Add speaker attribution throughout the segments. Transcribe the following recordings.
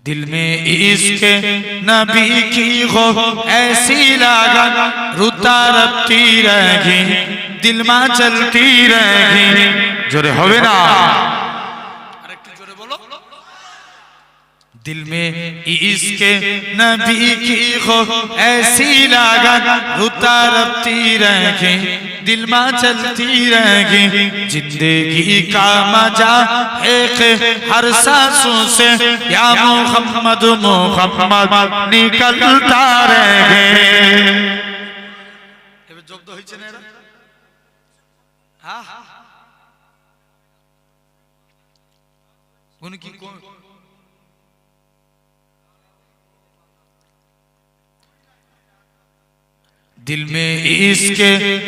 Speaker 1: दिल में इश्क नबी की हो ऐसी लगन रुता रखती रहेगी दिल में चलती रहेगी जोरे होवे ना दिल में इश्क नबी की हो ऐसी लगन रुता रखती रहेगी दिल में चलती रहेगी जिंदगी का मजा एक हर सांसों से या मोहम्मद मोहम्मद निकलता रहेगा এবার জব্দ হইছে না এরা হ্যাঁ কোন কি কোন दिल में इश्क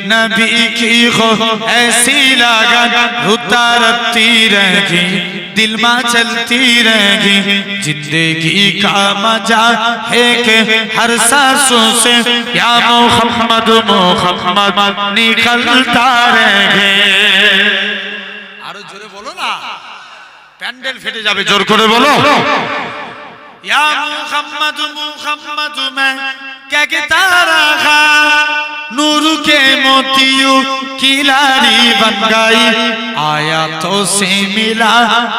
Speaker 1: नबी की हो ऐसी लगन रुता रखती रहेगी दिल में चलती रहेगी जिंदगी का मजा है कि हर सांसों से या मोहम्मद मोहम्मद निकलता रहेगा आरो जोरे बोलो ना पैंडल फेटे जाबे जोर करे बोलो या मोहम्मद मोहम्मद मैं क्या कहता नूर के मोतियों की लारी बन गई आयातों से मिला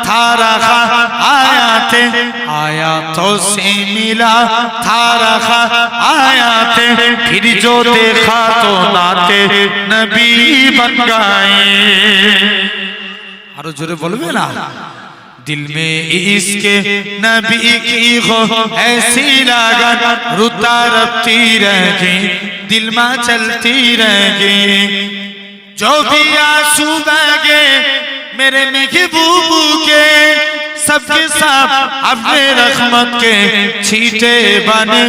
Speaker 1: था रखा आयातों से मिला था रखा आयाते फिर जो देखा तो नाते नबी बन गए आरो जोरे बोलबे ना दिल में इश्क नबी की हो ऐसी लगन रुता रखती रहेगी दिल में चलती रहेगी जो भी आंसू बहे मेरे महबूब के सबके साथ अपने रहमत के छींटे बने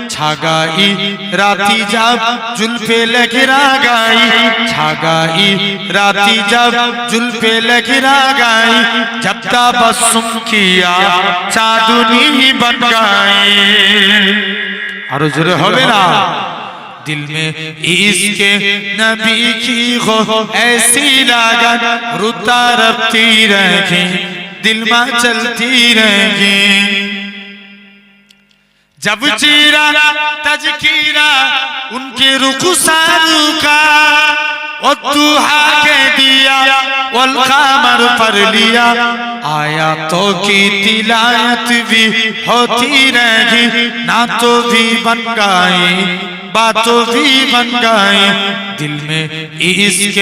Speaker 1: छागाई राती जब जुल्फे लगिरा गई छागाई राती जब जुल्फे लगिरा गई जब तबस्सुम किया चांदनी बन गई आरो जोरे होवे ना दिल में इश्क नबी की हो ऐसी लगन रुता रखती रहेगी दिल में चलती रहेगी जब चीरा तजकीरा उनके रुखसारू का दुहा के दिया वल कमर पर लिया आयातों की तिलावत भी होती रहेगी ना तो भी बन गई बातों भी बन गई दिल में इश्क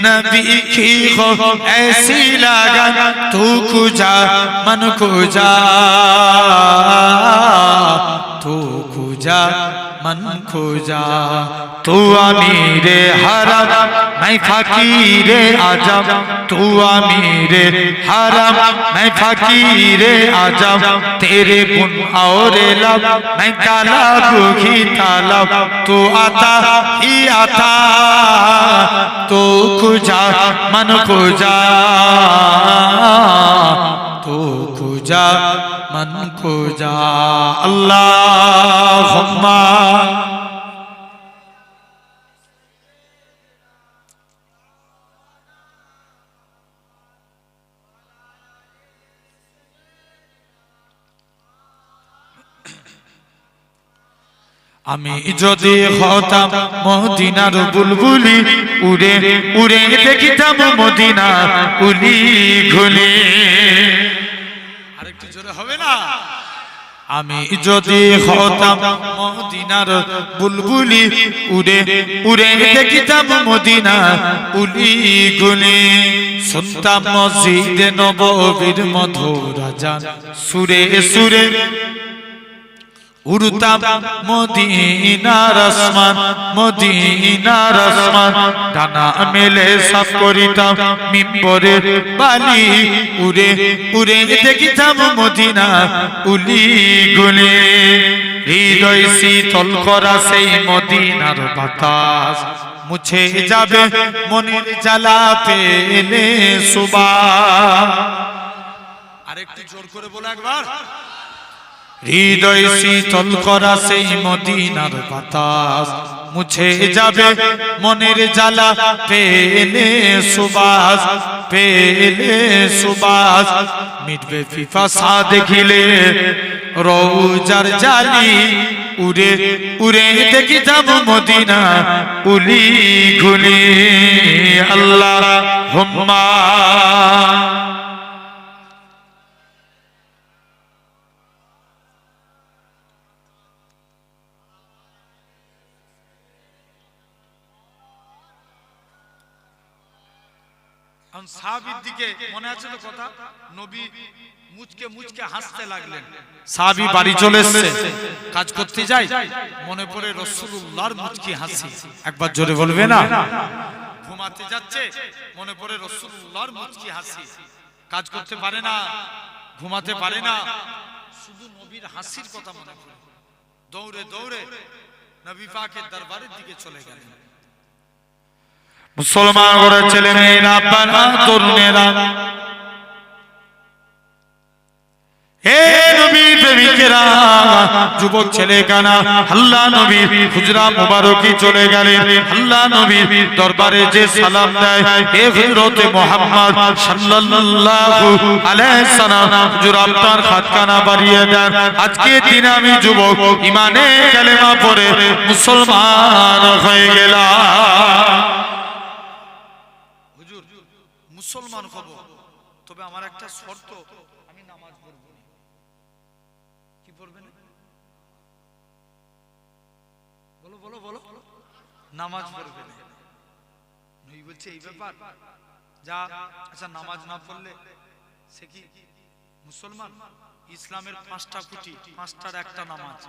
Speaker 1: नबी की हो ऐसी लगन तू खुजा मन खुजा तू खुजा मन खुजा तू अमीरे हरम मैं फकीरे आजम तू अमीरे हरम मैं फकीरे आजम तेरे गुण और लब मैं तालब ही तालब तू आता ही आता तू खुजा मन खुजा तू खुजा मन खुजा अल्लाहुम्मा আমি যদি হতাম মদিনার বুলবুলি উড়ে উড়ে দেখিতাম মদিনা উলি ঘুলি আরেকটু জোরে হবে না আমি যদি হতাম মদিনার বুলবুলি উড়ে উড়ে দেখিতাম মদিনা উলি ঘুলি শুনতাম মসজিদে নববীর মধুর আযান সুরে সুরে উড়তাম মদিনার আসমান মদিনার আসমান ডানা মেলে সাফ করিতাম মিম্বরের বালি উড়ে উড়ে দেখিতাম মদিনা উলি গুলি হৃদয় শীতল করা সেই মদিনার বাতাস মুছে যাবে মনের জ্বালা পেলে সুবাস আরেকটু জোর করে বলো একবার হৃদয় শীতল করা সেই মদিনার বাতাস মুছে যাবে মনের জ্বালা পেলে সুবাস মিটবে পিপাসা দেখিলে রওজার জালি উড়ে উড়ে দেখি যাব মদিনা উলি গুলি আল্লাহুম্মা সাহাবীর দিকে মনে আছে তো কথা, নবী মুচকে মুচকে হাসতে লাগলেন। সাহাবী বাড়ি চলে এসেছে, কাজ করতে যায়, মনে পড়ে রাসূলুল্লাহর মুচকি হাসি। একবার জোরে বলবে না? ঘুমাতে যাচ্ছে, মনে পড়ে রাসূলুল্লাহর মুচকি হাসি। কাজ করতে পারে না, ঘুমাতে পারে না, শুধু নবীর হাসির কথা মনে পড়ে। দৌড়ে দৌড়ে নবী পাকের দরবারের দিকে চলে গেলেন। মুসলমান ঘরের ছেলে মেয়েরা, বাবা তরুণেরা, হে নবী প্রেমিকেরা, যুবক ছেলে কানা, আল্লাহ নবী হুজরা মুবারকি চলে গেলেন। আল্লাহ নবী দরবারে যে সালাম দেয়, হে হযরত মুহাম্মদ সাল্লাল্লাহু আলাইহি সাল্লাম, হুজুর আপনার হাতখানা বাড়িয়ে দেন। আজকে দিন আমি যুবক ঈমানে কালেমা পড়ে মুসলমান হয়ে গেলাম। হুজুর মুসলমান হব, তবে আমার একটা শর্ত, আমি নামাজ পড়ব। কি পড়বেন? বলো বলো বলো। নামাজ পড়বেন। নবী বলছে এই ব্যাপার, যা আচ্ছা নামাজ না পড়লে সে কি মুসলমান? ইসলামের 5টা খুঁটি, 5টার একটা নামাজ।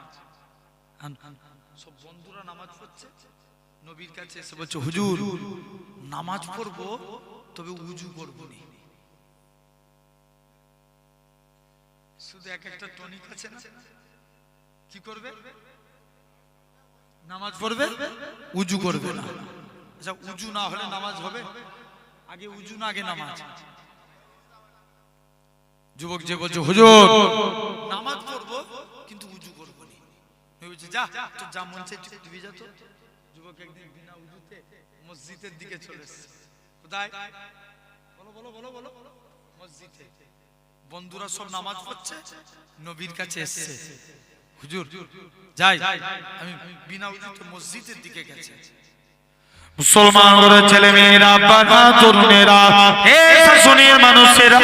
Speaker 1: সব বন্ধুরা নামাজ পড়ছে, নবীর কাছে এসে বলছে হুজুর নামাজ পড়বো, তবে উজু করব না। শুধু এক একটা টনিক আছে না, কি করবে? নামাজ পড়বে, উজু করবে না। আচ্ছা উজু না হলে নামাজ হবে? আগে উজু না আগে নামাজ? যুবক যে বলছে হুজুর নামাজ পড়বো কিন্তু উজু করব না, নবী বলছে যা তোর যা মন চায় তুই যা। তো যুবক একদিন বিনা উজুতে মসজিদের দিকে চলে এসেছে। কোথায়? বলো বলো বলো বলো। মসজিদে। বন্ধুরা সব নামাজ পড়ছে, নবীর কাছে এসেছে, হুজুর যাই, আমি বিনা উজুতে মসজিদের দিকে গেছে। মুসলমান ঘরের ছেলে মেয়েরা, বাবা তরুণেরা, হে শাসনের মানুষেরা,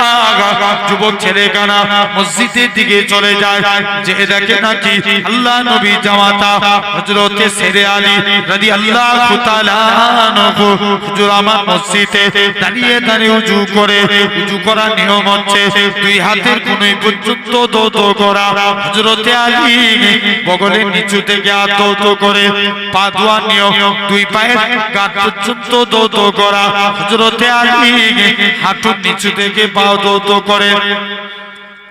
Speaker 1: যুবক ছেলে কানা মসজিদের দিকে চলে যায়। যে দেখে নাকি আল্লাহ নবী জামাতা হযরতে শেরে আলী রাদিয়াল্লাহু তাআলা আনহু হুজুর আমার মসজিদে দাঁড়িয়ে দাঁড়িয়ে উজু করে। উজু করার নিয়ম হচ্ছে দুই হাতের কোণে পর্যন্ত দো করা। হযরতে আলী বগলের নিচু থেকে হাত দো করে পা ধোয়ার নিয়ম, দুই পায়ের পর্যন্ত দো করা। হযরতে আলী হাঁটুর নিচু থেকে পা দো করে।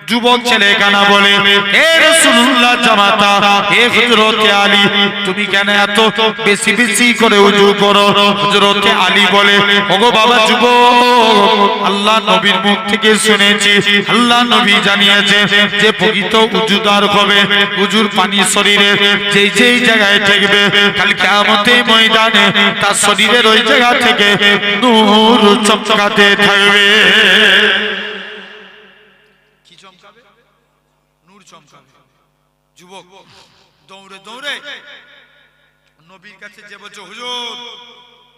Speaker 1: যুবক ছেলে কানা বলে হে রাসূলুল্লাহ জামাতা, হে হযরতে আলী তুমি কেন এত বেশি বেশি করে উজু করো? হযরতে আলী বলে ওগো বাবা যুবক, আল্লাহ নবীর মুখ থেকে শুনেছি, আল্লাহ নবী জানিয়েছে যে প্রকৃত উজুদার হবে উজুর পানি শরীরে যেই যেই জায়গায় ঠেকবে কাল কিয়ামতের ময়দানে তার শরীরের ওই জায়গা থেকে নূর চমকাতে থাকবে। যুবক দৌড়ে দৌড়ে নবীর কাছে যে বলছে হুজুর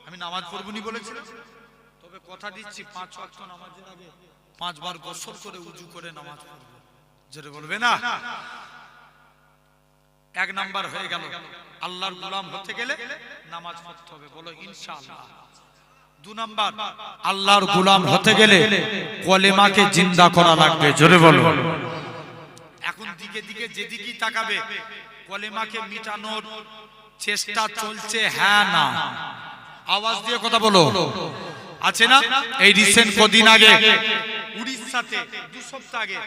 Speaker 1: আমি নামাজ পড়বনি বলেছিলাম, তবে কথা দিচ্ছি 5 ওয়াক্ত নামাজের আগে 5 বার গোসল করে উজু করে নামাজ পড়ব। জোরে বলবে না? এক নাম্বার হয়ে গেল, আল্লাহর গোলাম হতে গেলে নামাজ পড়তে হবে, বলো ইনশাআল্লাহ। 2 নাম্বার, আল্লাহর গোলাম হতে গেলে কলেমাকে জিন্দা করা লাগবে। জোরে বলো। এখন দিকে দিকে যেদিকেই তাকাবে কলেমাকে মিটানোর চেষ্টা চলছে, হ্যাঁ না? আওয়াজ দিয়ে কথা বলো। আছে না? এই রিসেন্ট কদিন আগে উড়িষ্যাতে 2 সপ্তাহ আগে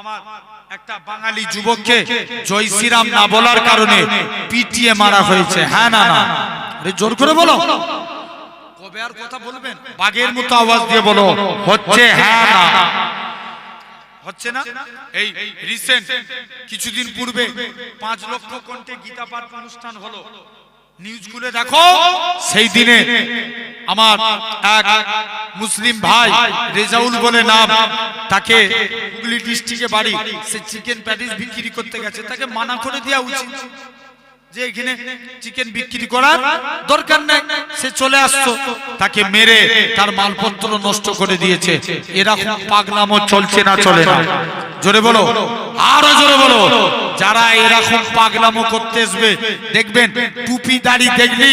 Speaker 1: আমার একটা বাঙালি যুবককে জয় শ্রীরাম না বলার কারণে পিটিয়ে মারা হয়েছে, হ্যাঁ না? না আরে জোর করে বলো। কবে আর কথা বলবেন? বাঘের মতো আওয়াজ দিয়ে বলো হচ্ছে, হ্যাঁ না? হচ্ছে না? এই রিসেন্ট কিছুদিন পূর্বে 5 লক্ষ কণ্ঠে গীতা পাঠ অনুষ্ঠান হলো, নিউজ খুলে দেখো। সেই দিনে আমার এক মুসলিম ভাই রেজাউল বলে নাম, তাকে হুগলি ডিস্ট্রিক্টে বাড়ি, সে চিকেন প্যাটিস বিক্রি করতে গেছে, তাকে মানা করে দেওয়া উচিত যে এখানে চিকেন বিক্রি করার দরকার নেই, সে চলে আসতো, তাকে মেরে তার মালপত্র নষ্ট করে দিয়েছে। এরকম পাগলামো চলছে না চলে না? জোরে বলো, আরো জোরে বলো। যারা এরকম পাগলামো করতে আসবে দেখবেন টুপি দাড়ি দেখলি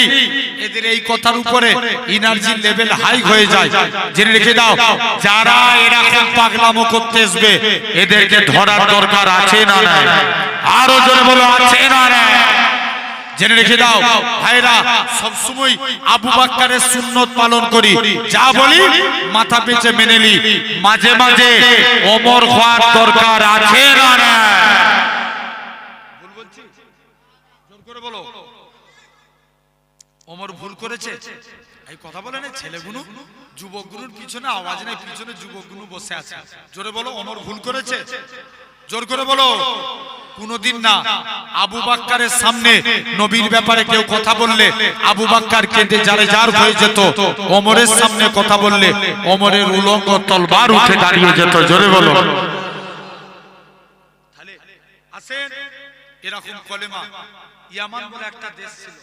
Speaker 1: এদের এই কথার উপরে এনার্জি লেভেল হাই হয়ে যায়। জেনে রেখে দাও, যারা এরকম পাগলামো করতে আসবে এদেরকে ধরার দরকার আছে না নাই? আরো জোরে বলো, আছে না নাই? জেনে রেখে দাও ভাইরা, সবসময় আবু বকরের সুন্নত পালন করি, যা বলি মাথা পেঁচে মেনে নি। মাঝে মাঝে ওমর হওয়ার দরকার আছে না না? ভুল বলছি? জোর করে বলো। ওমর ভুল করেছে? এই কথা বলে না ছেলেগুলো, যুবকগুলোর পিছনে আওয়াজ নেই, পিছনে যুবকগুলো বসে আছে। জোরে বলো, ওমর ভুল করেছে? জোর করে বলো। কোনদিন না আবু বকরের সামনে নবীর ব্যাপারে কেউ কথা বললে আবু বকর কেঁদে যারে যার হয়ে যেত, ওমরের সামনে কথা বললে ওমরের উলঙ্গ তলবার উঠে দাঁড়িয়ে যেত। জোরে বলো। তাহলে আসেন, এরকম কলেমা, ইয়ামান বলে একটা দেশ ছিল,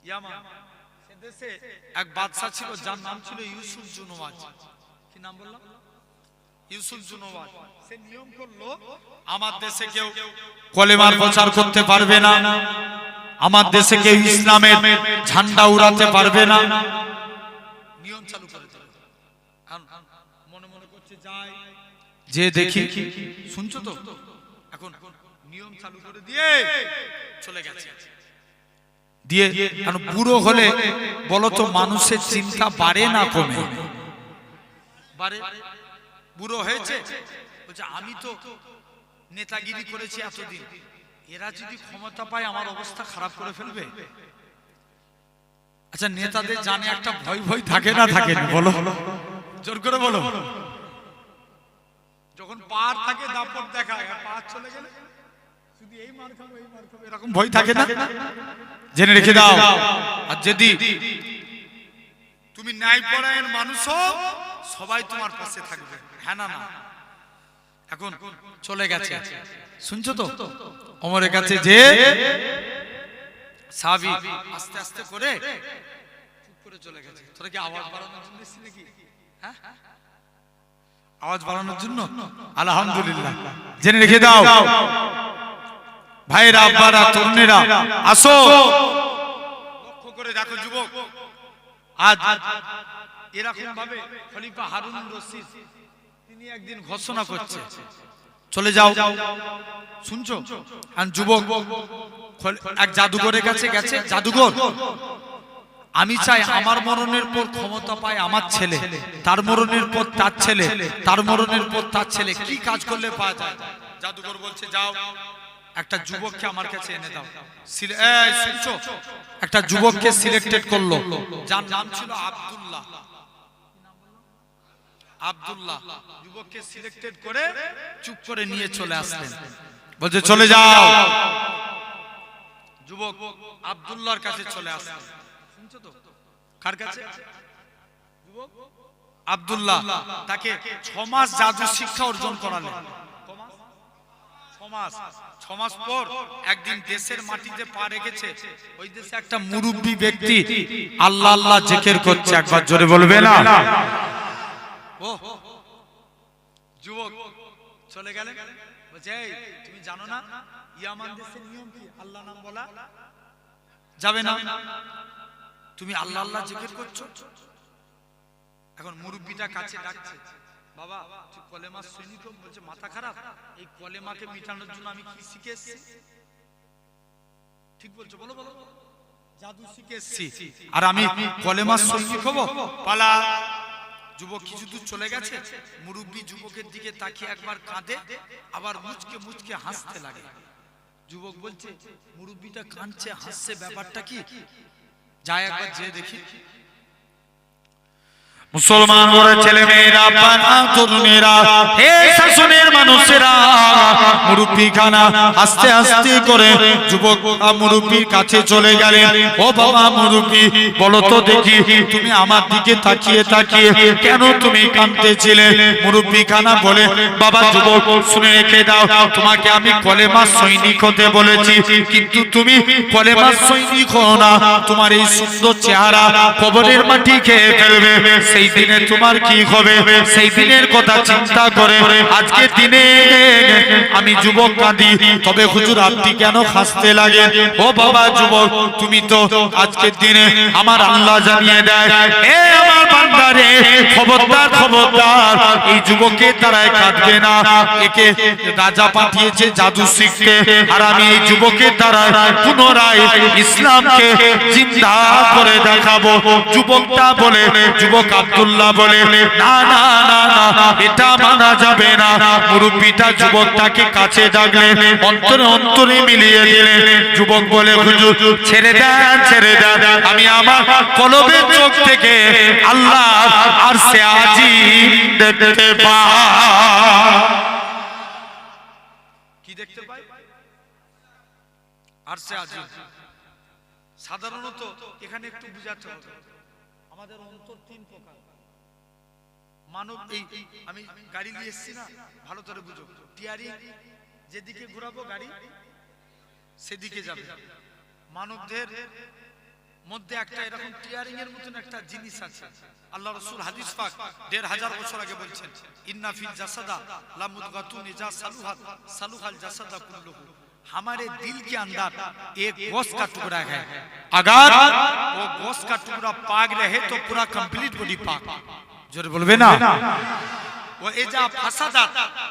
Speaker 1: ইয়ামান, সে দেশে এক বাদশা ছিল যার নাম ছিল ইউসুফ জুনওয়াজ। কি নাম বললাম? ইউসুফ জুনওয়াজ। সে নিয়ম করলো, আমার দেশে কেউ কলেমার প্রচার করতে পারবে না, আমার দেশে কেউ ইসলামের ঝান্ডা উড়াতে পারবে না। নিয়ম চালু করে দিল। মনে মনে করছে যাই যে দেখি, শুনছো তো? এখন নিয়ম চালু করে দিয়ে চলে গেছে। দিয়ে বুড়ো হলে বলো তো মানুষের চিন্তা বাড়ে না কমে? বাড়ে। বুড়ো হয়েছে, বলছে আমি তো নেতাগিরি করেছি এতদিন, এরা যদি ক্ষমতা পায় আমার অবস্থা খারাপ করে ফেলবে। আচ্ছা, নেতাদের জানে একটা ভয় ভয় থাকে না থাকে না? বলো, জোর করে বলো। যখন পার থাকে দাপট দেখায়, আর পার চলে গেলে শুধু এই মার খাবো এই মার খাবো এরকম ভয় থাকে না? জেনে রেখে দাও। আর যদি তুমি ন্যায়পরায়ণ মানুষ হও, সবাই তোমার পাশে থাকবে। হ্যাঁ না না? এখন চলে গেছে, শুনছো তো? ওমরের কাছে যে সাহাবী আস্তে আস্তে করে চুপ করে চলে গেছে। তোরা কি আওয়াজ বাড়ানোর জন্য এসেছিস নাকি? হ্যাঁ, আওয়াজ বাড়ানোর জন্য? আলহামদুলিল্লাহ। জেনে রেখে দাও ভাইরা, আব্বারা, তরুণেরা, আসো লক্ষ্য করে দেখো যুবক, আজ এরকম ভাবে খলিফা হারুন রশিদ তিনি একদিন ঘোষণা করছে চলে যাও। শুনছো? আর যুবক এক জাদুঘরের কাছে গেছে। জাদুঘর, আমি চাই আমার মরণের পর ক্ষমতা পায় আমার ছেলে, তার মরণের পর তার ছেলে, তার মরণের পর তার ছেলে, কি কাজ করলে পাওয়া যায়? জাদুঘর বলছে যাও একটা যুবককে আমার কাছে এনে দাও। শুনছো? একটা যুবককে সিলেক্টেড করলো যার নাম ছিল আব্দুল্লাহ। আব্দুল্লাহ যুবককে সিলেক্টেড করে চুপ করে নিয়ে চলে আসলেন। বলছে চলে যাও। যুবক আব্দুল্লাহর কাছে চলে আসলেন। শুনছো তো? কার কাছে? যুবক আব্দুল্লাহ। তাকে 6 মাস জাদু শিক্ষা অর্জন করালেন। 6 মাস পর একদিন দেশের মাটিতে পা রেখেছে। ওই দেশে একটা মুরব্বী ব্যক্তি আল্লাহ আল্লাহ জিকির করছে। একবার জোরে বলবে না? ও যুবক চলে গেলেন। বলছে এই তুমি জানো না ইয়ামান দেশের নিয়ম কি? আল্লাহ নাম বলা যাবে না। তুমি আল্লাহ আল্লাহ জিকির করছো। এখন মুরব্বিটা কাছে ডাকছে, বাবা তুই কলেমা শুনি তো? বলছে মাথা খারাপ, এই কলেমাকে মিটানোর জন্য আমি কি শিখে এসেছি? ঠিক বলছো? বলো বলো। জাদু শিখে এসেছি আর আমি কলেমা শুনি খাবো? পালা। যুবক কিছু দূর চলে গেছে, মুরব্বী যুবকের দিকে তাকিয়ে একবার কাঁদে, আবার মুচকে মুচকে হাসতে লাগে। যুবক বলছে মুরব্বীটা কাঁদছে হাসছে, ব্যাপারটা কি? যায় একবার যে দেখি। মুসলমান ঘরের ছেলে মেয়েরা, তরুণেরা, হে শাসনের মানুষেরা, মুরব্বি খানা আস্তে আস্তে করে যুবক মুরব্বির কাছে চলে গেলেন। ও বাবা মুরব্বি, বলো তো দেখি তুমি আমার দিকে তাকিয়ে তাকিয়ে কেন তুমি কাঁদতেছিলে? মুরব্বি খানা বলে, বাবা যুবক শুনে রেখে দাও, তোমাকে আমি কলেমা সৈনিক হতে বলেছি, কিন্তু তুমি কলেমা সৈনিক হও না, তোমার এই সুন্দর চেহারা কবরের মাটি খেয়ে ফেলবে। সেই দিনে তোমার কি হবে? সেই দিনের কথা চিন্তা করে আজকে দিনে আমি যুবক কাঁদি। তবে হুজুর আপনি কেন হাসতে লাগে? ও বাবা যুবক, তুমি তো আজকের দিনে আমার আল্লাহ জানিয়ে দেয়, এ আমার বান্দারে খবরদার খবরদার, এই যুবকের দ্বারাই কাঁদবে না। একে রাজা পাঠিয়েছে জাদু শিখতে, আর আমি এই যুবকের দ্বারা পুনরায় ইসলামকে জিন্দা করে দেখাবো। যুবকটা বলে, যুবক আব্দুল্লাহ বলে, না না না না, এটা মানা যাবে না। মুরব্বিটা যুবকটাকে কাছে ডাকলেন, অন্তরে অন্তরে মিলিয়ে দিলেন। যুবক বলে, হুজুর ছেড়ে দেন ছেড়ে দেন, আমি আমার কলবের চোখ থেকে আল্লাহ আরশে আজিম দেখতে পাই। কি দেখতে পাই? আরশে আজিম। সাধারণত এখানে একটু বুঝাতে হবে, আমাদের অন্তর তিন প্রকার। মানব এই আমি গাড়ি নিয়ে এসেছি না, ভালো করে বুঝো, টিয়ারিং যেদিকে ঘোরাবো গাড়ি সেদিকে যাবে। মানবদের মধ্যে একটা এরকম টিয়ারিং এর মতন একটা জিনিস আছে। আল্লাহ রাসূল হাদিস পাক ১৫০০ বছর আগে বলছেন, ইন্না ফিল জাসাদা লা মুদগাতুন ইজা সালুহাত সালুহাল জাসাদা কুল্লুহু। हमारे दिल के अंदर एक गोश्त का टुकड़ा है, अगर वो गोश्त का टुकड़ा पाक रहे तो पूरा कंप्लीट बॉडी पाक। जोर बोलबे ना, वो एजा फसादा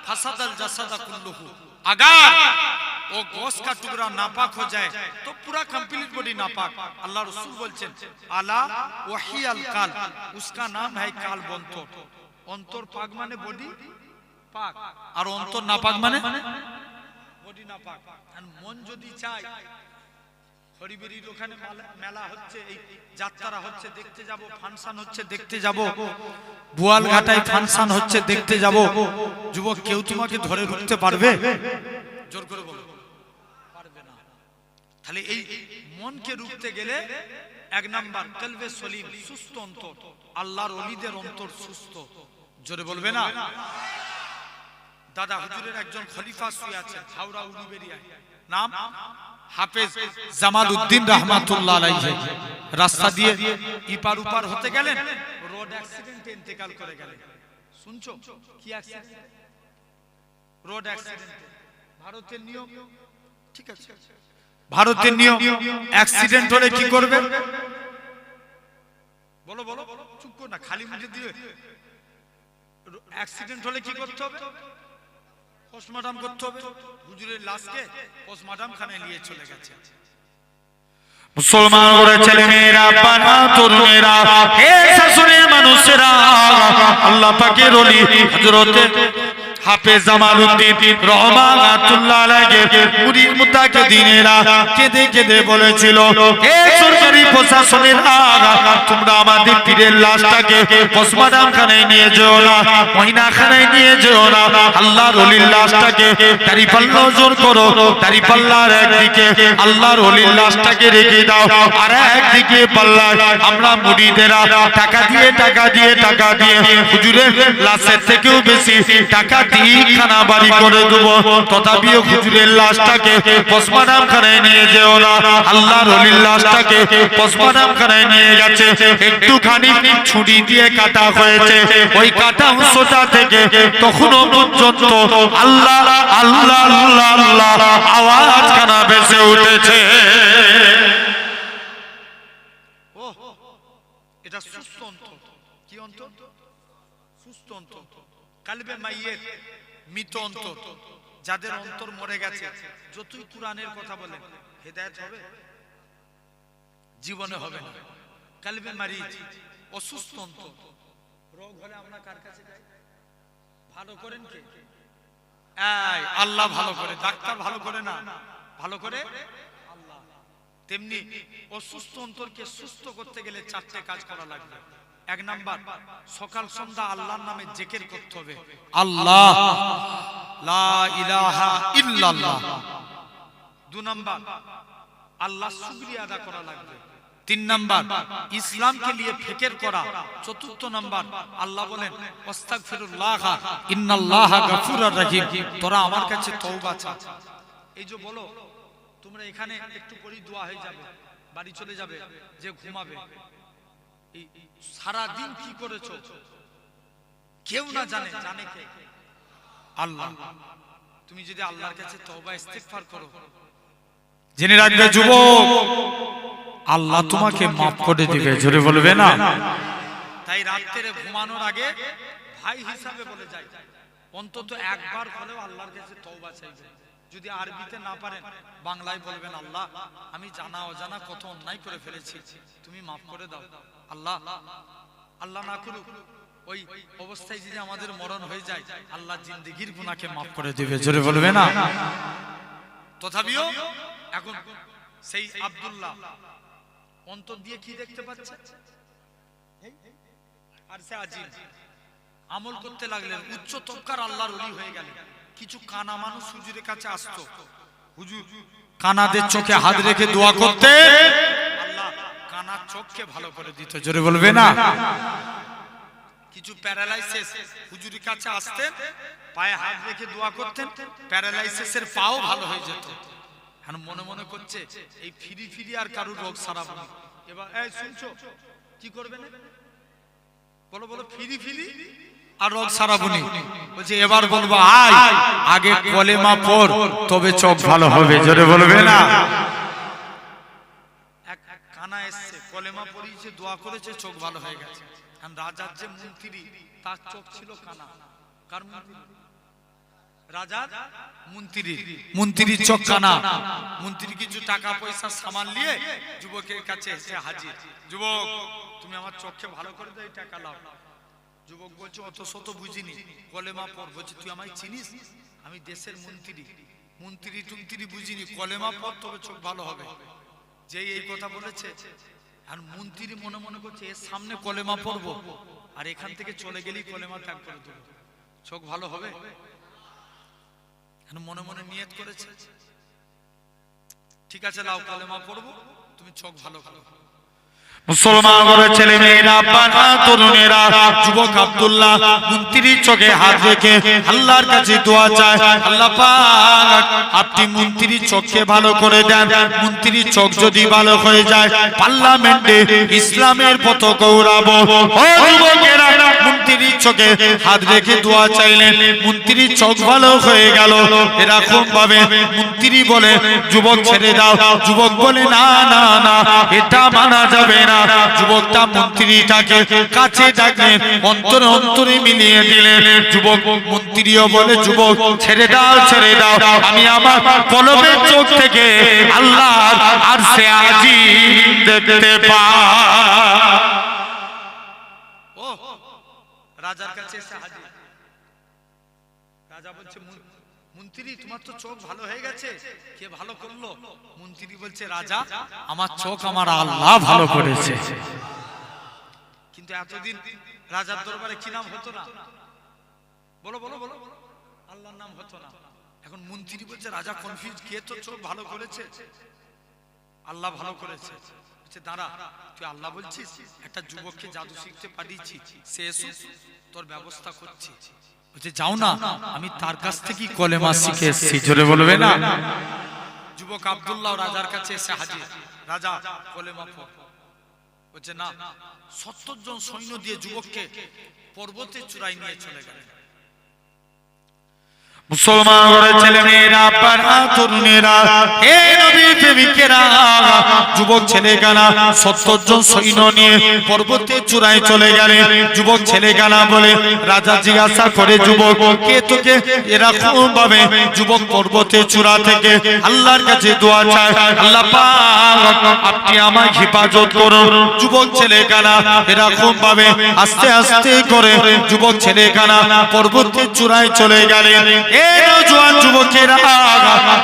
Speaker 1: फसादल जसादा कुल्लुहु, अगर वो गोश्त का टुकड़ा नापाक हो जाए तो पूरा कंप्लीट बॉडी नापाक। अल्लाह रसूल बोलছেন, आला वहियाल काल, उसका नाम है काल बंतर। अंतर पाक माने बॉडी पाक, और अंतर नापाक माने বডি না পাক। আর মন যদি চায় হরিবেরির ওখানে মেলা হচ্ছে, এই যাত্রা হচ্ছে দেখতে যাব, ফাংশন হচ্ছে দেখতে যাব, বুয়ালঘাটায় ফাংশন হচ্ছে দেখতে যাব, যুবক কেউ তোমাকে ধরে রুখতে পারবে? জোর করে বলো, পারবে না। তাহলে এই মনকে রুখতে গেলে এক নাম্বার কলবে সলিম, সুস্থ অন্তর। আল্লাহর ওলিদের অন্তর সুস্থ। জোরে বলবে না। দাদা হুজুরের একজন খলিফা শুয়ে আছেন হাওড়া উলুবেড়িয়ায়, নাম হাফেজ জামালউদ্দিন রাহমাতুল্লাহ আলাইহি। রাস্তা দিয়ে ইপার উপার হতে গেলেন, রোড অ্যাক্সিডেন্টে ইন্তেকাল করে গেলেন। শুনছো কি অ্যাক্সিডেন্ট? Road accident. ভারতের নিয়ম, ঠিক আছে, ভারতের নিয়ম, অ্যাক্সিডেন্ট হলে কি করবে? বলো বলো, চুপ করো না, খালি মুখে দিবে। অ্যাক্সিডেন্ট হলে কি করতে হবে? পোস্টমর্টম করতে হবে। হুজুরের লাশকে পোস্টমর্টম খানায় নিয়ে চলে গেছে। মুসলমান করে ছেলে মেয়েরা, বাবা তরুণেরা, হে শাশুড়ির মানুষেরা, আল্লাহ পাকের ওলি হযরতে হাফেজ জামালউদ্দিন রহমাতুল্লাহ আলাইহি মুরিদ মুত্তাকিদিনেরা কেঁদে কেঁদে বলেছিল, হে সরকারি প্রশাসনেরা, তোমরা আমাদের পীরের লাশটাকে পোস্টমর্টম খানায় নিয়ে যেও না, ময়নাখানায় নিয়ে যেও না। আল্লাহর ওলির লাশটাকে দাড়িপাল্লা জোর করো, দাড়িপাল্লার একদিকে আল্লাহর ওলির লাশটাকে রেখে দাও, আর একদিকে পাল্লায় আমরা মুরিদেরা টাকা দিয়ে টাকা দিয়ে টাকা দিয়ে হুজুরের লাশের থেকেও বেশি টাকা খানা বাড়ি করে দেবো, তথাপিও হুজুরের লাশটাকে পোস্টমর্টম খানায় নিয়ে যেও না। আল্লাহর ওলির লাশটাকে পোস্টমর্টম খানায় নিয়ে গেছে, একটুখানি ছুরি দিয়ে কাটা হয়েছে, ওই কাটা অংশটা থেকে তখনও পর্যন্ত আল্লাহ আল্লাহ আল্লাহ আল্লাহ আওয়াজ খানা ভেসে উঠেছে। এটা সুস্থ অন্তর। কি অন্তর? সুস্থ অন্তর। কালবে মাইয়েত, মৃত অন্তর। যাদের অন্তর মরে গেছে, যতই কুরআনের কথা বলেন হেদায়েত হবে? জীবনে হবে না। কালবে মারিজ, অসুস্থ অন্তর। রোগ হলে আমরা কার কাছে যাই? ভালো করেন কে? এই আল্লাহ ভালো করে, ডাক্তার ভালো করে না, ভালো করে আল্লাহ। তেমনি অসুস্থ অন্তরকে সুস্থ করতে গেলে চারটে কাজ করা লাগবে। এক নাম্বার সকাল সন্ধ্যা আল্লাহর নামে জিকির করতে হবে, আল্লাহ লা ইলাহা ইল্লাল্লাহ। দুই নাম্বার আল্লাহ শুকরিয়া আদা করা লাগবে। তিন নাম্বার ইসলামকে নিয়ে ফিকির করা। চতুর্থ নাম্বার আল্লাহ বলেন আস্তাগফিরুল্লাহ ইন্নাল্লাহা গফুরুর রহিম, তোরা আমার কাছে তওবা চা। এই যে বলো তোমরা এখানে একটু পরে দোয়া হয়ে যাবে, বাড়ি চলে যাবে, যে ঘুমাবে। এই সারা দিন কি করেছো কেউ না জানে, জানে কে? আল্লাহ। তুমি যদি আল্লাহর কাছে তওবা ইস্তিগফার করো, জেনে রাখবে যুবক, আল্লাহ তোমাকে মাফ করে দিবে। জোরে বলবে না? তাই রাত্রে ঘুমানোর আগে ভাই হিসাবে বলে যাই, অন্তত একবার হলেও আল্লাহর কাছে তওবা চাইবে। যদি আরবিতে না পারেন বাংলায় বলবেন, আল্লাহ আমি জানা অজানা কত অন্যায় করে ফেলেছি, তুমি মাফ করে দাও। আল্লাহ আল্লাহ না করুক ওই অবস্থায় যদি আমাদের মরণ হয়ে যায়, আল্লাহ জিন্দেগির গুনাহকে মাফ করে দিবে। জোরে বলবে না? তথাপিও এখন সেই আব্দুল্লাহ অন্তর দিয়ে কি দেখতে পাচ্ছে? আর সে আজিব আমল করতে লাগলেন, উচ্চ তবকার আল্লাহর ওলি হয়ে গেলেন। কিছু কানা মানুষ হুজুরের কাছে আসতো, হুজুর কানাদের চোখে হাত রেখে দোয়া করতে, আল্লাহ কানার চোখকে ভালো করে দিত। জোরে বলবে না? কিছু প্যারালাইসিস হুজুরের কাছে আসতেন, পায়ে হাত রেখে দোয়া করতেন, প্যারালাইসিসের পাও ভালো হয়ে যেত। এখন মনে মনে করছে এই ফিরি ফিরি আর কারুর রোগ সারাবো না। এবার এই শুনছো কি করবে না? বলো বলো, ফিরি ফিরি আর রোগ সারাবনি। বলছে এবার বলবো আয়, আগে কলেমা পড় তবে চোখ ভালো হবে। জোরে বলবে না? এক কানা এসছে, কলেমা পড়িয়েছে, দোয়া করেছে, চোখ ভালো হয়ে গেছে। আর রাজার যে মন্ত্রী, তার চোখ ছিল কানা। কার মন্ত্রী? রাজার মন্ত্রী, মন্ত্রীর চোখ কানা। মন্ত্রী কিছু টাকা পয়সা সামান নিয়ে যুবকের কাছে এসে হাজির। যুবক তুমি আমার চোখকে ভালো করে দাও, এই টাকা লাও। যুবক বলছে অত শত বুঝিনি, কলেমা পড়। বলছে তুই আমায় চিনিস? আমি দেশের মন্ত্রী, মন্ত্রী টুন্ত্রী বুঝিনি, কলেমা পড় তবে চোখ ভালো হবে। যেই এই কথা বলেছে, আর মন্ত্রী মনে মনে করছে এর সামনে কলেমা পড়বো আর এখান থেকে চলে গেলেই কলেমা ত্যাগ করে দেবো, চোখ ভালো হবে। মনে মনে নিয়ত করেছে, ঠিক আছে লাও কলেমা পড়বো, তুমি চোখ ভালো করো। মুসলমান ঘরের ছেলে মেয়েরা, বাবা তরুণেরা, যুবক আব্দুল্লাহ মন্ত্রীর চোখে হাত রেখে আল্লাহর কাছে দোয়া চায়, আল্লাহ পাক আপনি মন্ত্রীর চোখকে ভালো করে দেন। মন্ত্রীর চোখ যদি ভালো হয়ে যায়, পার্লামেন্টে ইসলামের পতাকা উড়াবো। ও যুবকেরা, মন্ত্রীর চোখে হাত রেখে দোয়া চাইলেন, মন্ত্রীর চোখ ভালো হয়ে গেল। এরকম ভাবে মন্ত্রী বলে যুবক ছেড়ে দাও। যুবক বলে না না না, এটা মানা যাবে না। যুবকটা মন্ত্রীটাকে কাছে ডাকলেন, অন্তরে অন্তরে মিলিয়ে দিলেন। যুবক মন্ত্রীও বলে যুবক ছেড়ে দাও ছেড়ে দাও, আমি আমার কলবের চোখ থেকে আল্লাহ আর সে আজিম দেখতে পাই। ও রাজার কাছে এসে হাজির। রাজা বলছে মন্ত্রী তোমার তো চোখ ভালো হয়ে গেছে, কে ভালো করলো? মন্ত্রী বলছে রাজা আমার চোখ আমার আল্লাহ ভালো করেছে। কিন্তু এতদিন রাজার দরবারে কি নাম হতো না? বলো বলো বলো, আল্লাহর নাম হতো না। এখন মন্ত্রী বলছে রাজা কনফিউজ, কে তো চোখ ভালো করেছে? আল্লাহ ভালো করেছে। বলছে দাঁড়া, তুই আল্লাহ বলছিস, একটা যুবককে জাদু শিখতে পাঠিয়েছি, সে এসে তোর ব্যবস্থা করছি। বলছে যাও না, আমি তার কাছ থেকে কলেমা শিখে এসেছি। জোরে বলবে না? যুবক আব্দুল্লাহ রাজার কাছে এসে হাজির। রাজা কলেমা পড়। বলছে না, 70 জন সৈন্য দিয়ে যুবককে পর্বতের চূড়ায় নিয়ে চলে গেলেন। মুসলমান ঘরের ছেলে মেয়েরা, বাবা তরুণেরা, হে নবীর প্রেমিকেরা, যুবক ছেলেগানা 70 জন সৈন্য নিয়ে পর্বতের চূড়ায় চলে গেলেন। যুবক ছেলেগানা বলে রাজা জিজ্ঞাসা করে যুবক কে তোকে এরকম ভাবে? যুবক পর্বতের চূড়া থেকে আল্লাহর কাছে দোয়া চায়, আল্লাহ পাক আপনি আমায় হেফাজত করুন। যুবক ছেলেগানা এরকম ভাবে আস্তে আস্তে করে যুবক ছেলেগানা পর্বতের চূড়ায় চলে গেলেন। জওয়ান যুবকেরা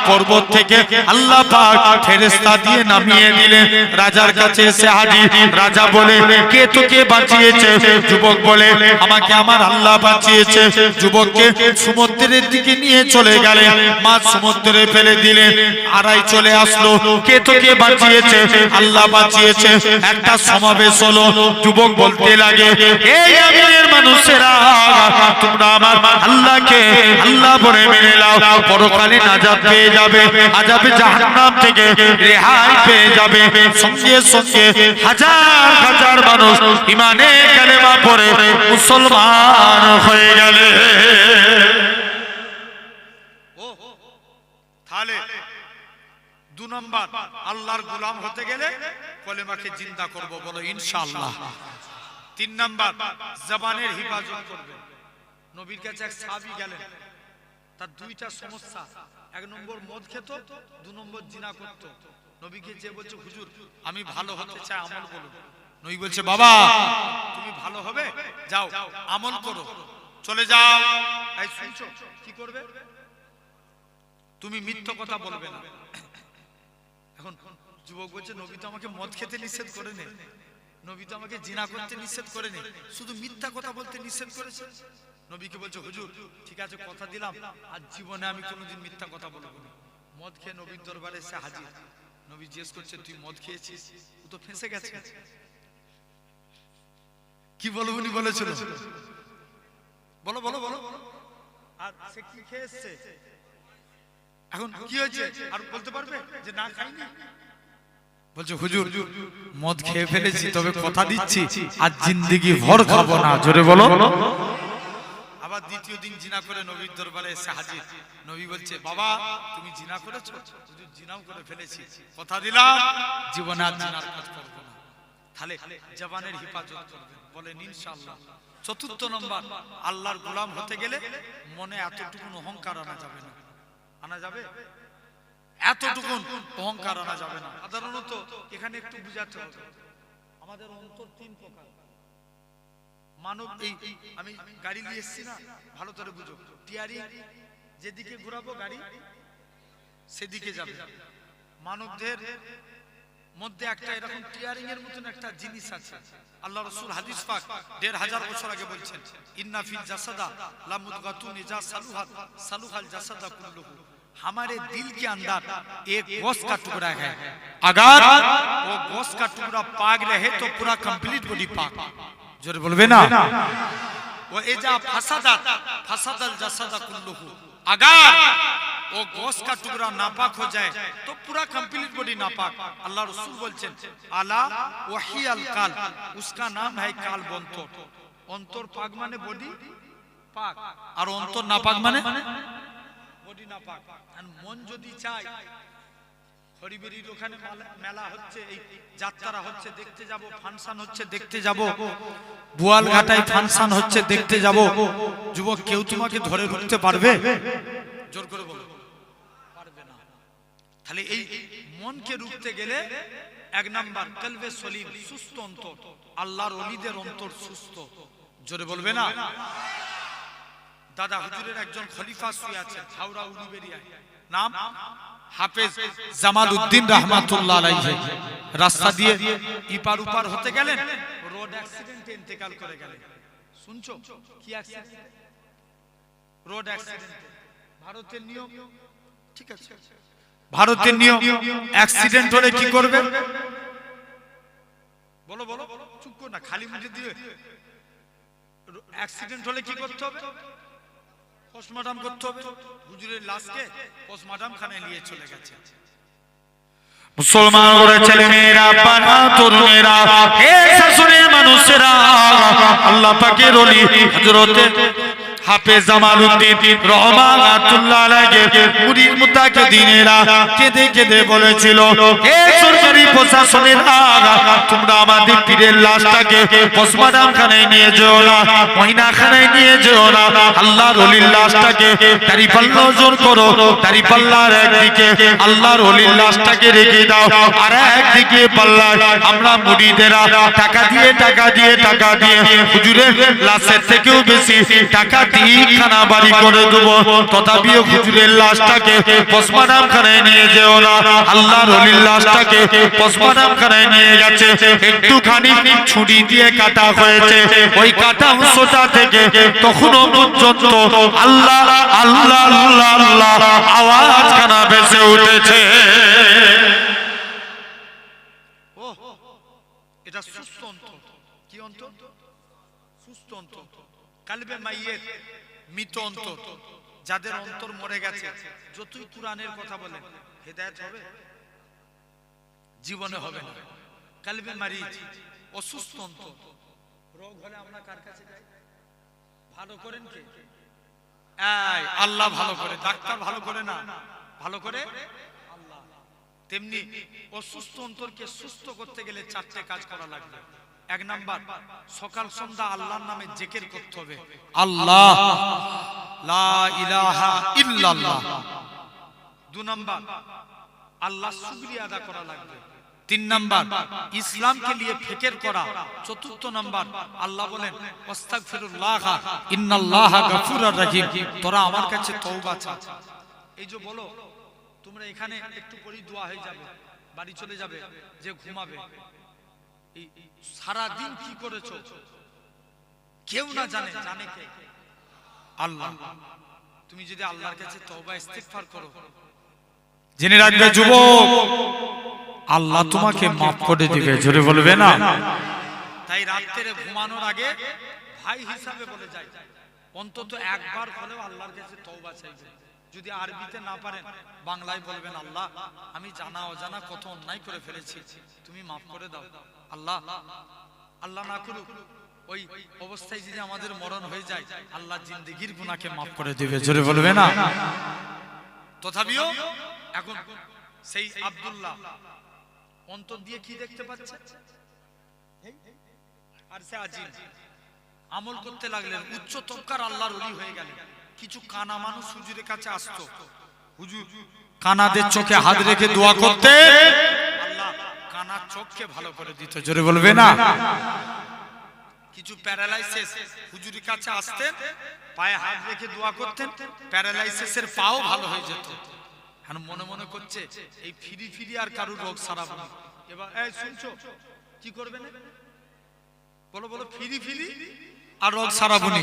Speaker 1: পর্বত থেকে আল্লাহ পাক ফেরেশতা দিয়ে নামিয়ে দিলেন। রাজার কাছে এসে হাজির। রাজা বলে, কে তোকে বাঁচিয়েছে? যুবক বলে, আমাকে আমার আল্লাহ বাঁচিয়েছে। যুবককে সমুদ্রের দিকে নিয়ে চলে গেলেন, মাছ সমুদ্রে ফেলে দিলেন। আড়াই চলে আসলো, কে তোকে বাঁচিয়েছে? আল্লাহ বাঁচিয়েছে। একটা সমাবেশ হলো, যুবক বলতে লাগে, এই আমিরের মানুষেরা, তোমরা আমার আল্লাহকে আল্লাহ বলে মেনে নাও, পরকালে নাজাত পেয়ে যাবে, আযাবে জাহান্নাম থেকে রেহাই পেয়ে যাবে। সঙ্গে সঙ্গে হাজার হাজার মানুষ ঈমানে কালেমা পড়ে মুসলমান হয়ে গেলে। তাহলে 2 নম্বর, আল্লাহর গোলাম হতে গেলে কলেমাকে জিন্দা করব, বলো ইনশাআল্লাহ। 3 নম্বর, জবানের হিফাজত করবে। নবীর কাছে এক সাহাবী গেলেন, তার 2টা সমস্যা। 1 নম্বর মদ খেত, 2 নম্বর জিনা করত। নবীকে যে বলছে, হুজুর আমি ভালো হতে চাই, আমল বলুন। নবী বলছে, বাবা তুমি ভালো হবে, যাও আমল করো, চলে যাও। এই শুনছো কি করবে? তুমি মিথ্যা কথা বলবে না। এখন যুবক বলছে, নবী তো আমাকে মদ খেতে নিষেধ করেনি, নবী তো আমাকে জিনা করতে নিষেধ করেনি, শুধু মিথ্যা কথা বলতে নিষেধ করেছে। নবীকে বলছে, হুজুর ঠিক আছে, কথা দিলাম আর জীবনে আমি কোনোদিন মিথ্যা কথা বলবো না। মদ খেয়ে নবীর দরবারে এসে হাজির। নবী জিজ্ঞেস করছে, তুই মদ খেয়েছিস? ও তো ফেঁসে গেছে। কি বলবো উনি বলেছিল, বলো বলো বলো। আর সে কি খেয়েছে? এখন কি হয়েছে আর বলতে পারবে যে না খাইনি? বলছে, হুজুর মদ খেয়ে ফেলেছি, তবে কথা দিচ্ছি আর জিন্দেগি ভর খাবো না। জোরে বলো। আবার দ্বিতীয় দিন জিনা করে নবীর দরবারে এসে হাজির। নবী বলছে, বাবা তুমি জিনা করেছো? হুজুর জিনাও করে ফেলেছি, কথা দিলাম জীবনে আর জিনার কাজ করবো না। তাহলে জবানের হিফাজত করবেন, বলেন ইনশাআল্লাহ। 4র্থ নম্বর, আল্লাহর গোলাম হতে গেলে মনে এতটুকু অহংকার আনা যাবে না। আনা যাবে? এতটুকু অহংকার আনা যাবে না। সাধারণত এখানে একটু বুঝাতে হবে, আমাদের অন্তর 3 প্রকার। মানব, এই আমি গাড়ি নিয়ে এসেছি না, ভালো করে বুঝো। টিয়ারিং যেদিকে ঘোরাবো গাড়ি সেদিকে যাবে। মানবদের মধ্যে একটা এরকম টিয়ারিং এর মতন একটা জিনিস আছে। আল্লাহ রাসূল হাদিস পাক 1500 বছর আগে বলছেন, ইন্না ফিল জাসাদা লা মুদগাতুন ইজা সালুহাত সালুহাল জাসাদা কুল্লুহু। हमारे दिल के अंदर एक गोश्त का टुकड़ा है, अगर वो गोश्त का टुकड़ा पाक रहे तो पूरा कंप्लीट बॉडी पाक। जोर बोलबे ना। वो एजा फसादात फसादल जसादा कुल्लुहु, अगर वो गोश्त का टुकड़ा नापाक हो जाए तो पूरा कंप्लीट बॉडी नापाक। अल्लाह रसूल बोलছেন, आला वही अल काल, उसका नाम है काल बंतर। अंतर पाक माने बॉडी पाक, और अंतर नापाक माने বডি না পাক। আর মন যদি চায়, হরিবেরির ওখানে মেলা হচ্ছে, এই যাত্রা হচ্ছে দেখতে যাব, ফাংশন হচ্ছে দেখতে যাব, বোয়ালঘাটায় ফাংশন হচ্ছে দেখতে যাব, যুবক কেউ তোমাকে ধরে রুখতে পারবে? জোর করে বলো, পারবে না। তাহলে এই মনকে রুখতে গেলে 1 নাম্বার কলবে সলিম, সুস্থ অন্তর। আল্লাহর ওলিদের অন্তর সুস্থ। জোরে বলবে না। দাদা হুজুরের একজন খলিফা শুয়ে আছেন হাওড়া উলুবেড়িয়ায়, নাম হাফেজ জামালউদ্দিন রাহমাতুল্লাহ আলাইহি। রাস্তা দিয়ে ইপার উপার হতে গেলেন, রোড অ্যাক্সিডেন্টে ইন্তেকাল করে গেলেন। শুনছো কি অ্যাক্সিডেন্ট? Road accident. ভারতের নিয়ম, ঠিক আছে, ভারতের নিয়ম, অ্যাক্সিডেন্ট হলে কি করবে? বলো বলো, চুপ করো না, খালি মুখে দিয়ে। অ্যাক্সিডেন্ট হলে কি করতে হবে? পোস্টমর্টম করতে হবে। হুজুরের লাশকে পোস্টমর্টম খানায় নিয়ে চলে গেছে। মুসলমান ঘরের ছেলে মেয়েরা, বাবা তরুণেরা, হে শাশুড়ির মানুষেরা, আল্লাহ পাকের ওলি হযরতে হাফেজ জামালউদ্দিন রহমাতুল্লাহ আলাইহি মুরিদ মুত্তাকিদিনেরা কেঁদে কেঁদে বলেছিল, হে সরকারি প্রশাসনেরা, তোমরা আমাদের পীরের লাশটাকে পোস্টমর্টম খানায় নিয়ে যেও না, ময়নাখানায় নিয়ে যেও না। আল্লাহর ওলির লাশটাকে দাড়িপাল্লা ওজন করো, দাড়িপাল্লার একদিকে আল্লাহর ওলির লাশটাকে রেখে দাও, আর একদিকে পাল্লায় আমরা মুরিদেরা টাকা দিয়ে টাকা দিয়ে টাকা দিয়ে হুজুরের লাশের থেকেও বেশি টাকা
Speaker 2: তিনখানা বাড়ি করে দেব, তথাপিও হুজুরের লাশটাকে পোস্টমর্টম খানায় নিয়ে যেও না। আল্লাহর ওলির লাশটাকে পোস্টমর্টম খানায় নিয়ে গেছে, একটুখানি ছুরি দিয়ে কাটা হয়েছে, ওই কাটা অংশটা থেকে তখনও পর্যন্ত আল্লাহ আল্লাহ আল্লাহ আল্লাহ আওয়াজ খানা ভেসে উঠেছে।
Speaker 1: ও এটা সুস্থ অন্তর। কি অন্তর? সুস্থ অন্তর। কালবে মাইয়েত, মৃত অন্তর। যাদের অন্তর মরে গেছে, যতই কুরআনের কথা বলেন, হেদায়েত হবে? জীবনে হবে না। কালবে মারিজ, অসুস্থ অন্তর। রোগ হলে আমরা কার কাছে যাই? ভালো করেন কে? আল্লাহ ভালো করে। ডাক্তার ভালো করে না, ভালো করে আল্লাহ। তেমনি অসুস্থ অন্তরকে সুস্থ করতে গেলে চারটে কাজ করা লাগবে। এক নাম্বার, সকাল সন্ধ্যা আল্লাহর নামে জিকির করতে হবে। আল্লাহ, লা ইলাহা ইল্লাল্লাহ। দু নাম্বার, আল্লাহর শুকরিয়া আদা করা লাগবে। তিন নাম্বার, ইসলামকে নিয়ে ফিকির করা। চতুর্থ নাম্বার, আল্লাহ বলেন আস্তাগফিরুল্লাহ ইন্নাল্লাহা গফুরুর রহিম। তোরা আমার কাছে তওবা চা। এই যে বলো, তোমরা এখানে একটু পরেই দোয়া হয়ে যাবে, বাড়ি চলে যাবে, যে ঘুমাবে। এই সারা দিন কি করেছো কেউ না জানে, জানে কে? আল্লাহ। তুমি যদি আল্লাহর কাছে তওবা ইস্তিগফার করো, জেনে রাখবে যুবক, আল্লাহ তোমাকে মাফ করে দিবে। জোরে বলবে না? তাই রাত্রে ঘুমানোর আগে ভাই হিসাবে বলে যাই, অন্তত একবার হলেও আল্লাহর কাছে তওবা চাইবে। যদি আরবিতে না পারেন, বাংলায় বলবেন, আল্লাহ আমি জানা অজানা কত অন্যায় করে ফেলেছি, তুমি মাফ করে দাও। আল্লাহ, আল্লাহ না করুক ওই অবস্থায় যদি আমাদের মরণ হয়ে যায়, আল্লাহ জিন্দেগির গুনাহকে মাফ করে দিবে। জোরে বলবে না? তথাপিও এখন সেই আব্দুল্লাহ অন্তর দিয়ে কি দেখতে পাচ্ছে? আর সে আজিম আমল করতে লাগলেন, উচ্চ তবকার আল্লাহর ওলি হয়ে গেলেন। কিছু কানা মানুষ হুজুরের কাছে আসতো, হুজুর কানাদের চোখে হাত রেখে দোয়া করতে, আল্লাহ কানার চোখকে ভালো করে দিত। জোরে বলবে না? কিছু প্যারালাইসিস হুজুরের কাছে আসতেন, পায়ে হাত রেখে দোয়া করতেন, প্যারালাইসিসের পাও ভালো হয়ে যেত। এখন মনে মনে করছে এই ফিরি ফিরি আর কারুর রোগ সারাবো না। এবার এই শুনছো কি করবে না? বলো বলো, ফিরি ফিরি আর রোগ সারাবো না।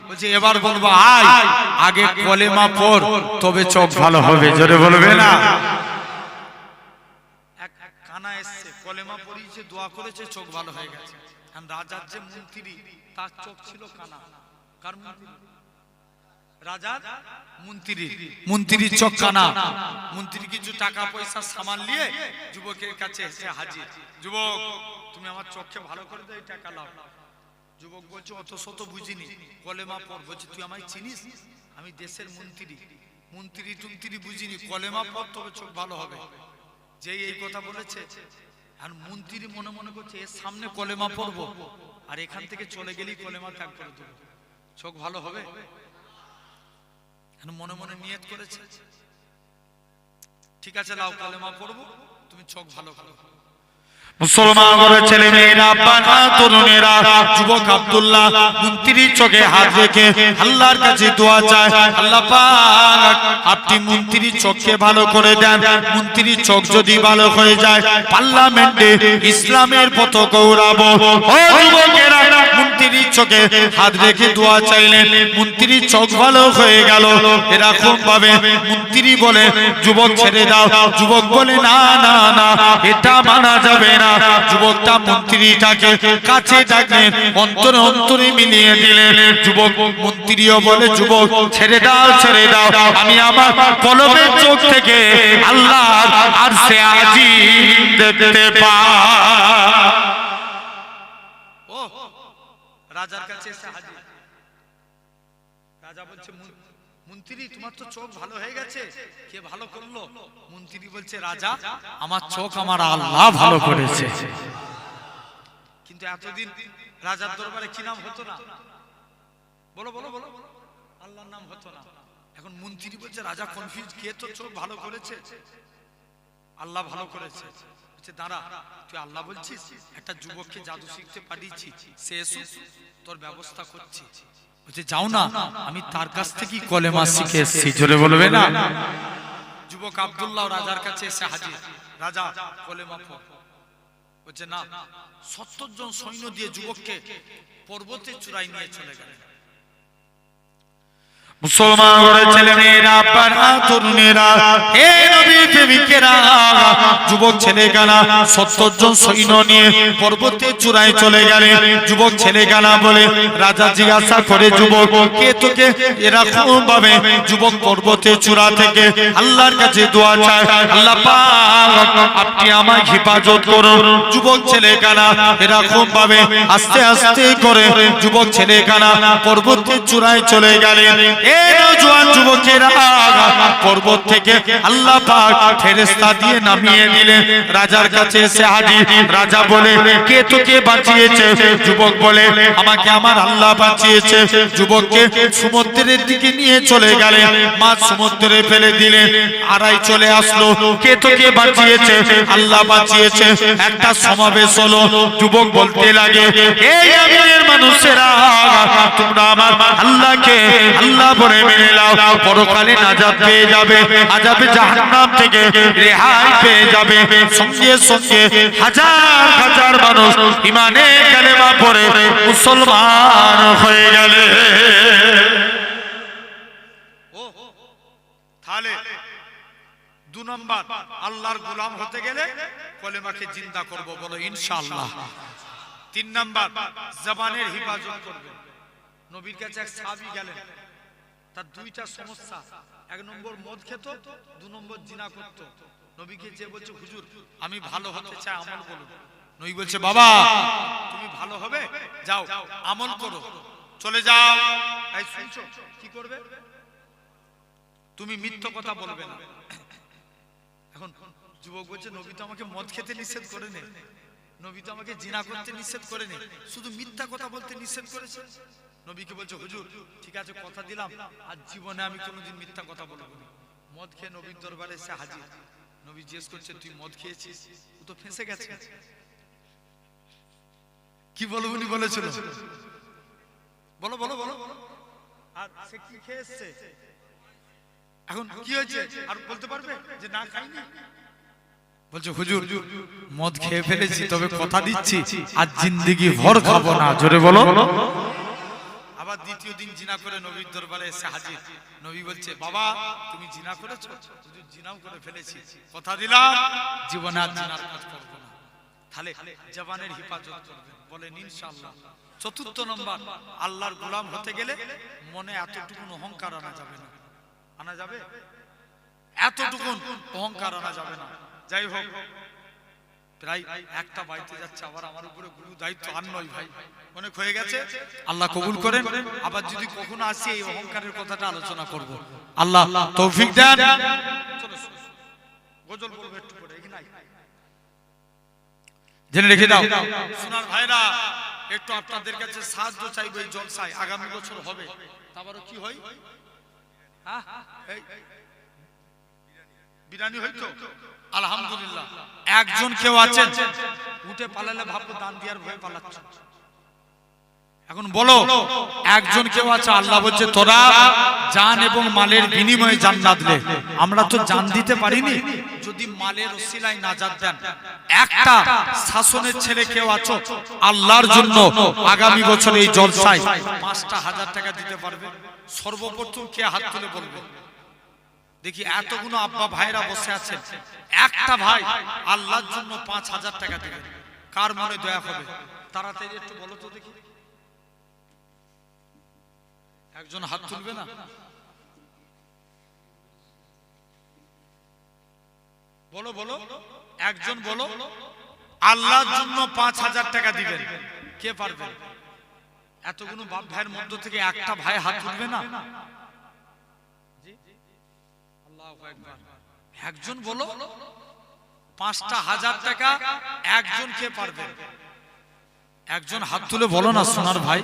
Speaker 1: বলছে এবার বলবো আয়, আগে কলেমা পড় তবে চোখ ভালো হবে। জোরে বলবে না? এক কানা এসছে, কলেমা পড়িয়েছে, দোয়া করেছে, চোখ ভালো হয়ে গেছে। এখন রাজার যে মন্ত্রী, তার চোখ ছিল কানা। কার মন্ত্রী? রাজার মন্ত্রী। মন্ত্রীর চোখ কানা। মন্ত্রী কিছু টাকা পয়সা সামান নিয়ে যুবকের কাছে এসে হাজির। যুবক, তুমি আমার চোখকে ভালো করে দাও, এই টাকা লাও। যুবক বলছে অত শত বুঝিনি, কলেমা পড়। বলছে তুই আমায় চিনিস? আমি দেশের মন্ত্রী, মন্ত্রী টুন্ত্রী বুঝিনি, কলেমা পড় তবে চোখ ভালো হবে। যেই এই কথা বলেছে, আর মন্ত্রী মনে মনে করছে এর সামনে কলেমা পড়বো আর এখান থেকে চলে গেলেই কলেমা ত্যাগ করে দেবো, চোখ ভালো হবে? মনে মনে নিয়ত করেছে, ঠিক আছে লাও, কলেমা পড়বো, তুমি চোখ ভালো করো। মুসলমান ঘরের ছেলে মেয়েরা, বাবা তরুণেরা, যুবক আব্দুল্লাহ মন্ত্রীর চোখে হাত রেখে আল্লাহর কাছে দোয়া চায়, আল্লাহ পাক আপনি মন্ত্রীর চোখকে ভালো করে দেন। মন্ত্রীর চোখ যদি ভালো হয়ে যায়, পার্লামেন্টে ইসলামের পতাকা উড়াবো। ও যুবকেরা, মন্ত্রীর চোখে হাত রেখে দোয়া চাইলেন, মন্ত্রীর চোখ ভালো হয়ে গেল। এরকম ভাবে মন্ত্রী বলে যুবক ছেড়ে দাও। যুবক বলে না না না, এটা মানা যাবে না। যুবকটা মন্ত্রীটাকে কাছে ডাকলেন, অন্তরে অন্তরে মিলিয়ে দিলেন। যুবক মন্ত্রীও বলে যুবক ছেড়ে দাও ছেড়ে দাও, আমি আমার কলমের চোখ থেকে আল্লাহ আর সে আজিম দেখতে পাই। ও রাজার কাছে এসে হাজির। রাজা বলছে মন্ত্রী তোমার তো চোখ ভালো হয়ে গেছে, কে ভালো করলো? মন্ত্রী বলছে রাজা আমার চোখ আমার আল্লাহ ভালো করেছে। কিন্তু এতদিন রাজার দরবারে কি নাম হতো না? বলো বলো বলো, আল্লাহর নাম হতো না। এখন মন্ত্রী বলছে রাজা কনফিউজ, কে তো চোখ ভালো করেছে? আল্লাহ ভালো করেছে। বলছে দাঁড়া, তুই আল্লাহ বলছিস, একটা যুবককে জাদু শিখতে পাঠিয়েছি, সে এসে তোর ব্যবস্থা করছি। বলছে যাও না, আমি তার কাছ থেকেই কলেমা শিখে এসেছি। জোরে বলবে না? যুবক আব্দুল্লাহ রাজার কাছে এসে হাজির। রাজা কলেমা পড়। বলছে না, 70 জন সৈন্য দিয়ে যুবককে পর্বতের চূড়ায় নিয়ে চলে গেলেন।
Speaker 2: মুসলমান ঘরের ছেলে মেয়েরা, পাড়া তরুণেরা, হে নবী প্রেমিকেরা, যুবক ছেলেগানা 70 জন সৈন্য নিয়ে পর্বতের চূড়ায় চলে গেলে যুবক ছেলেগানা বলে রাজা জিজ্ঞাসা করে, যুবক কে তোকে এরকম ভাবে যুবক পর্বতের চূড়া থেকে আল্লাহর কাছে দোয়া চায়, আল্লাহ পাক আপনি আমায় হেফাজত করুন। যুবক ছেলেগানা এরকম ভাবে আস্তে আস্তে করে যুবক ছেলেগানা পর্বতের চূড়ায় চলে গেলেন। জোয়ান যুবকেরা পর্বত থেকে আল্লাহ পাক ফেরেশতা দিয়ে নামিয়ে দিলেন। রাজার কাছে এসে হাজির। রাজা বলে, কে তোকে বাঁচিয়েছে? যুবক বলে, আমাকে আমার আল্লাহ বাঁচিয়েছে। যুবককে সমুদ্রের দিকে নিয়ে চলে গেলেন, মাছ সমুদ্রে ফেলে দিলেন। আড়াই চলে আসলো, কে তোকে বাঁচিয়েছে? আল্লাহ বাঁচিয়েছে। একটা সমাবেশ হলো, যুবক বলতে লাগে, এই আমিরের মানুষেরা, তোমরা আমার আল্লাহকে আল্লাহ বলে মেনে নাও, পরকালে নাজাত পেয়ে যাবে, আযাবে জাহান্নাম থেকে রেহাই পেয়ে যাবে। সঙ্গে সঙ্গে হাজার হাজার মানুষ ঈমানে কালেমা পড়ে মুসলমান হয়ে গেলে।
Speaker 1: তাহলে 2 নম্বর, আল্লাহর গোলাম হতে গেলে কলেমাকে জিন্দা করব, বলো ইনশাআল্লাহ। 3 নম্বর, জবানের হেফাজত করবে। নবীর কাছে এক সাহাবী গেলেন, তার 2টা সমস্যা। 1 নম্বর মদ খেত, 2 নম্বর জিনা করত। নবীকে যে বলছে, হুজুর আমি ভালো হতে চাই, আমল বলুন। নবী বলছে, বাবা তুমি ভালো হবে, যাও আমল করো, চলে যাও। এই শুনছো কি করবে? তুমি মিথ্যা কথা বলবে না। এখন যুবক বলছে, নবী তো আমাকে মদ খেতে নিষেধ করেনি, নবী তো আমাকে জিনা করতে নিষেধ করেনি, শুধু মিথ্যা কথা বলতে নিষেধ করেছে। নবীকে বলছে, হুজুর ঠিক আছে, কথা দিলাম আজ জীবনে আমি কোনোদিন মিথ্যা কথা বলবো না। মদ খেয়ে নবীর দরবারে এসে হাজির। নবী জিজ্ঞেস করছে, তুই মদ খেয়েছিস? ও তো ফেঁসে গেছে। কি বলবো উনি বলেছিল, বলো বলো বলো। আর সে কি খেয়ে এসছে? এখন কি হয়েছে আর বলতে পারবে যে না খাইনি? বলছে, হুজুর মদ খেয়ে ফেলেছি, তবে কথা দিচ্ছি আজ জিন্দেগি ভর খাবো না। জোরে বলো। আবার দ্বিতীয় দিন জিনা করে নবীর দরবারে এসে হাজির। নবী বলছে, বাবা তুমি জিনা করেছো? হুজুর জিনাও করে ফেলেছি, কথা দিলাম জীবনে আর জিনার কাজ করব না। তাহলে জবানের হেফাজত করবেন, বলেন ইনশাআল্লাহ। 4 নম্বর, আল্লাহর গোলাম হতে গেলে মনে এতটুকু অহংকার আনা যাবে না। আনা যাবে? এতটুকু অহংকার আনা যাবে না। যাই হোক, প্রায় 1টা বাড়িতে যাচ্ছে, আবার আমার উপরে গুরু দায়িত্ব আর নয় ভাই, অনেক হয়ে গেছে। আল্লাহ কবুল করেন। আবার যদি কখনো আসি এই অহংকারের কথাটা আলোচনা করব। আল্লাহ তৌফিক দেন। চলো গজল বলবো একটু পরে, কি নাই জেনে রেখে দাও। সোনার ভাইরা, একটু আপনাদের কাছে সাহায্য চাইবো। এই জলসায় আগামী বছর হবে, তারপরে কি হয়? হ্যাঁ, বিরিয়ানি হইতো আলহামদুলিল্লাহ। একজন কেউ আছেন উঠে পালালে ভাববো দান দিয়ার ভয়ে পালাচ্ছে। এখন বলো, একজন কেউ আছে? আল্লাহ বলছে, তোরা জান এবং মালের বিনিময়ে জান্নাত লে। আমরা তো জান দিতে পারিনি, যদি মালের ওসিলায় নাজাত দেন। একটা শাসনের ছেলে কেউ আছো আল্লাহর জন্য আগামী বছর এই জলসায় 5টা হাজার টাকা দিতে পারবে? সর্বপ্রথম কে হাত তুলে বলবে দেখি? এতগুলো আব্বা ভাইরা বসে আছেন, একটা ভাই আল্লাহর জন্য 5,000 টাকা দেবে, কার মনে দয়া হবে? তাড়াতাড়ি একটু বলো তো দেখি। একজন হাত তুলবে না? বলো বলো, একজন বলো। আল্লাহর জন্য 5,000 টাকা দিবেন, কে পারবে? এতগুলো বাপ ভাইয়ের মধ্য থেকে একটা ভাই হাত তুলবে না? একজন বলো। 5টা হাজার টাকা একজন কে পারবে? একজন হাত তুলে বলো না সোনার ভাই।